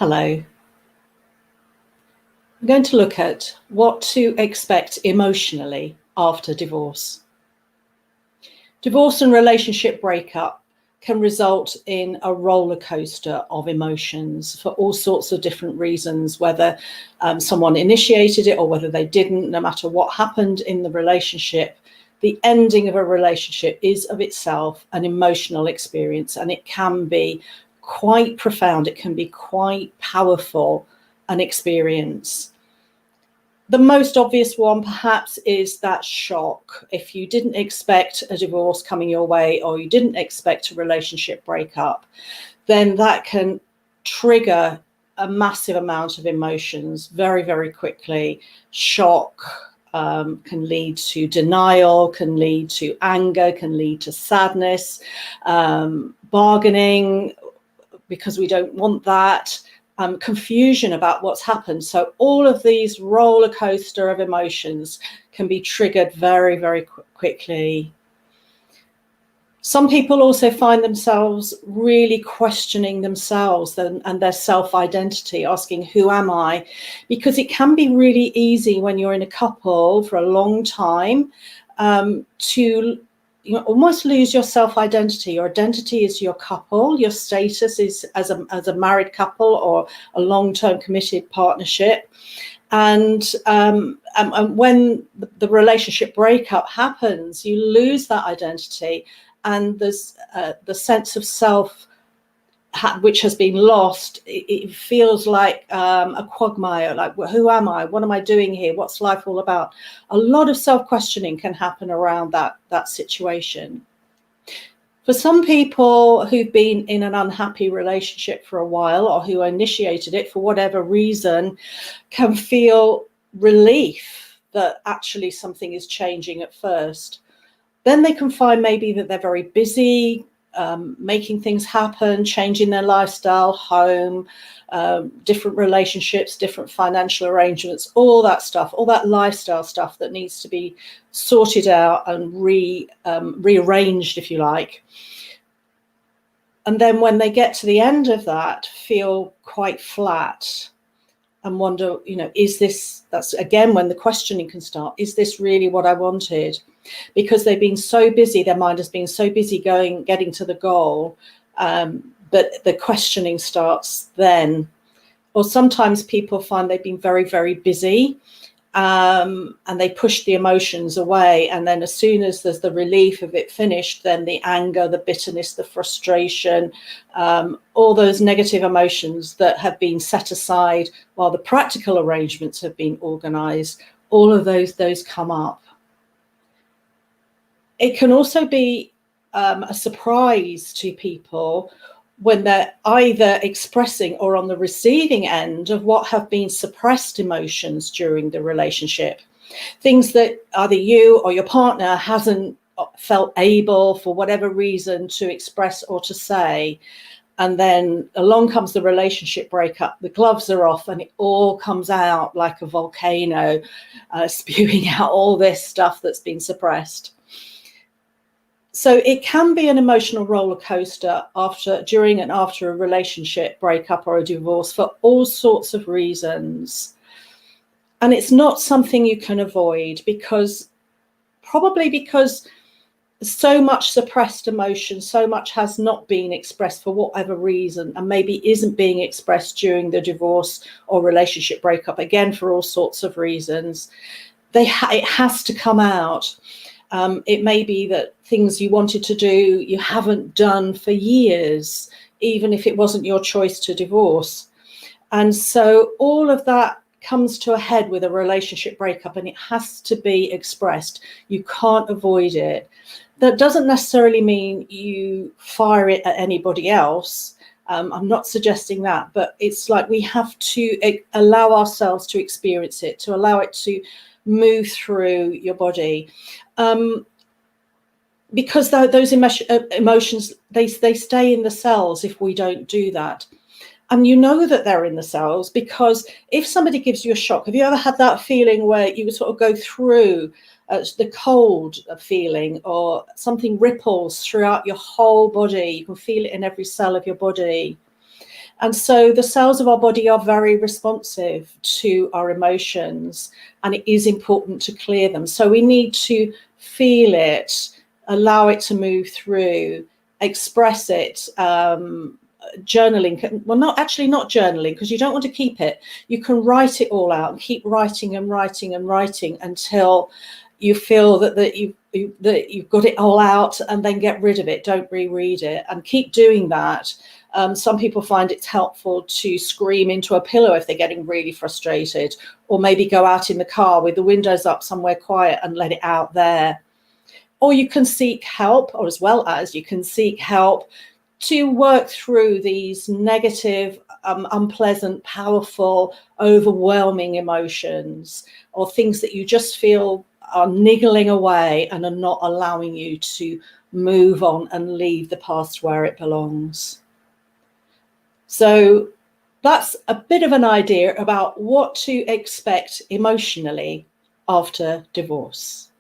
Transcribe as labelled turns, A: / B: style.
A: Hello. I'm going to look at what to expect emotionally after divorce. Divorce and relationship breakup can result in a roller coaster of emotions for all sorts of different reasons, whether someone initiated it or whether they didn't. No matter what happened in the relationship, the ending of a relationship is of itself an emotional experience, and it can be quite profound. It can be quite powerful, an experience. The most obvious one, perhaps, is that shock. If you didn't expect a divorce coming your way, or you didn't expect a relationship breakup, then that can trigger a massive amount of emotions very, very quickly. Shock can lead to denial, can lead to anger, can lead to sadness, bargaining because we don't want that. Confusion about what's happened. So all of these roller coaster of emotions can be triggered very, very quickly. Some people also find themselves really questioning themselves and their self-identity, asking, who am I? Because it can be really easy when you're in a couple for a long time to almost lose your self-identity. Your identity is your couple. Your status is as a married couple or a long-term committed partnership. And when the relationship breakup happens, you lose that identity, and there's the sense of self which has been lost. It feels like a quagmire, like, well, who am I? What am I doing here? What's life all about? A lot of self-questioning can happen around that situation. For some people who've been in an unhappy relationship for a while, or who initiated it for whatever reason, can feel relief that actually something is changing at first. Then they can find maybe that they're very busy, making things happen, changing their lifestyle, home, different relationships, different financial arrangements, all that stuff, all that lifestyle stuff that needs to be sorted out and rearranged, if you like. And then when they get to the end of that, feel quite flat and wonder, is this, that's again when the questioning can start, is this really what I wanted? Because they've been so busy, their mind has been so busy getting to the goal, that the questioning starts then. Or sometimes people find they've been very, very busy, and they push the emotions away. And then as soon as there's the relief of it finished, then the anger, the bitterness, the frustration, all those negative emotions that have been set aside while the practical arrangements have been organized, all of those come up. It can also be a surprise to people when they're either expressing or on the receiving end of what have been suppressed emotions during the relationship. Things that either you or your partner hasn't felt able, for whatever reason, to express or to say. And then along comes the relationship breakup, the gloves are off, and it all comes out like a volcano, spewing out all this stuff that's been suppressed. So it can be an emotional roller coaster during and after a relationship breakup or a divorce for all sorts of reasons. And it's not something you can avoid, probably because so much suppressed emotion, so much has not been expressed for whatever reason, and maybe isn't being expressed during the divorce or relationship breakup, again, for all sorts of reasons. It has to come out. It may be that things you wanted to do, you haven't done for years, even if it wasn't your choice to divorce. And so all of that comes to a head with a relationship breakup, and it has to be expressed. You can't avoid it. That doesn't necessarily mean you fire it at anybody else. I'm not suggesting that, but it's like we have to allow ourselves to experience it, to allow it to move through your body. Because those emotions, they stay in the cells if we don't do that. And you know that they're in the cells because if somebody gives you a shock, have you ever had that feeling where you sort of go through the cold feeling, or something ripples throughout your whole body? You can feel it in every cell of your body. And so the cells of our body are very responsive to our emotions, and it is important to clear them. So we need to feel it, allow it to move through, express it. Journaling, well, not journaling, because you don't want to keep it. You can write it all out and keep writing and writing and writing until you feel that you've got it all out, and then get rid of it. Don't reread it, and keep doing that. Some people find it's helpful to scream into a pillow if they're getting really frustrated, or maybe go out in the car with the windows up somewhere quiet and let it out there. Or you can seek help, or as well as you can seek help to work through these negative, unpleasant, powerful, overwhelming emotions, or things that you just feel are niggling away and are not allowing you to move on and leave the past where it belongs. So that's a bit of an idea about what to expect emotionally after divorce.